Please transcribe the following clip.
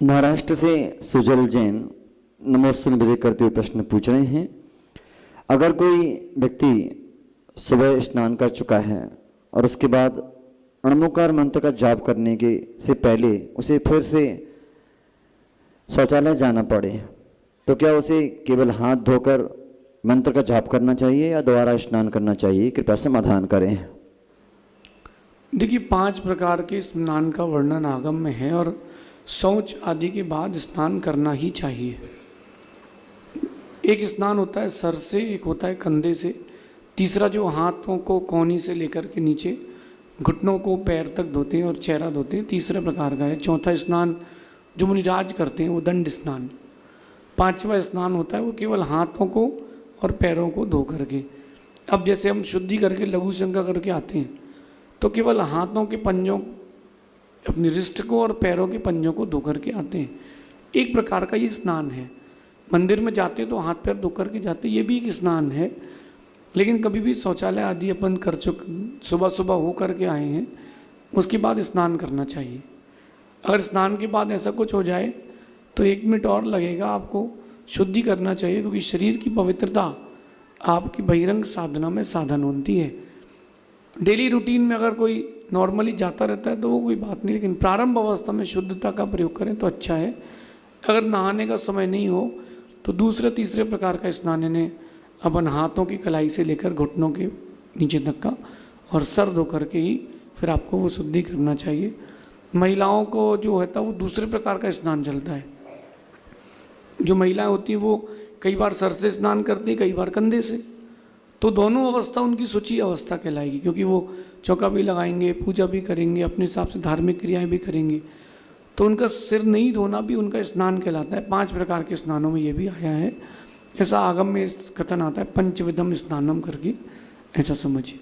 महाराष्ट्र से सुजल जैन नमोस्तुन विधि करते हुए प्रश्न पूछ रहे हैं। अगर कोई व्यक्ति सुबह स्नान कर चुका है और उसके बाद अणमुकार मंत्र का जाप करने के से पहले उसे फिर से शौचालय जाना पड़े, तो क्या उसे केवल हाथ धोकर मंत्र का जाप करना चाहिए या दोबारा स्नान करना चाहिए? कृपया समाधान करें। देखिए, 5 प्रकार के स्नान का वर्णन आगम में है और शौच आदि के बाद स्नान करना ही चाहिए। एक स्नान होता है सर से, एक होता है कंधे से, तीसरा जो हाथों को कोहनी से लेकर के नीचे घुटनों को पैर तक धोते हैं और चेहरा धोते हैं, तीसरे प्रकार का है। चौथा स्नान जो मुनिराज करते हैं वो दंड स्नान। 5वां स्नान होता है वो केवल हाथों को और पैरों को धो करके। अब जैसे हम शुद्धि करके लघु शंका करके आते हैं तो केवल हाथों के पंजों, अपनी रिस्ट को और पैरों के पंजों को धो करके आते हैं। एक प्रकार का ये स्नान है। मंदिर में जाते तो हाथ पैर धो करके जाते, ये भी एक स्नान है। लेकिन कभी भी शौचालय आदि अपन कर सुबह सुबह हो करके आए हैं, उसके बाद स्नान करना चाहिए। अगर स्नान के बाद ऐसा कुछ हो जाए तो 1 मिनट और लगेगा, आपको शुद्धि करना चाहिए, क्योंकि शरीर की पवित्रता आपकी बहिरंग साधना में साधन होती है। डेली रूटीन में अगर कोई नॉर्मली जाता रहता है तो वो कोई बात नहीं, लेकिन प्रारंभ अवस्था में शुद्धता का प्रयोग करें तो अच्छा है। अगर नहाने का समय नहीं हो तो दूसरे तीसरे प्रकार का स्नान, यानी अपन हाथों की कलाई से लेकर घुटनों के नीचे तक का और सर धो करके ही फिर आपको वो शुद्धि करना चाहिए। महिलाओं को जो होता है वो दूसरे प्रकार का स्नान चलता है। जो महिलाएं होती हैं वो कई बार सर से स्नान करती, कई बार कंधे से, तो दोनों अवस्था उनकी शुचि अवस्था कहलाएगी, क्योंकि वो चौका भी लगाएंगे, पूजा भी करेंगे, अपने हिसाब से धार्मिक क्रियाएं भी करेंगे, तो उनका सिर नहीं धोना भी उनका स्नान कहलाता है। 5 प्रकार के स्नानों में ये भी आया है। ऐसा आगम में कथन आता है, पंचविधम स्नानम करके, ऐसा समझिए।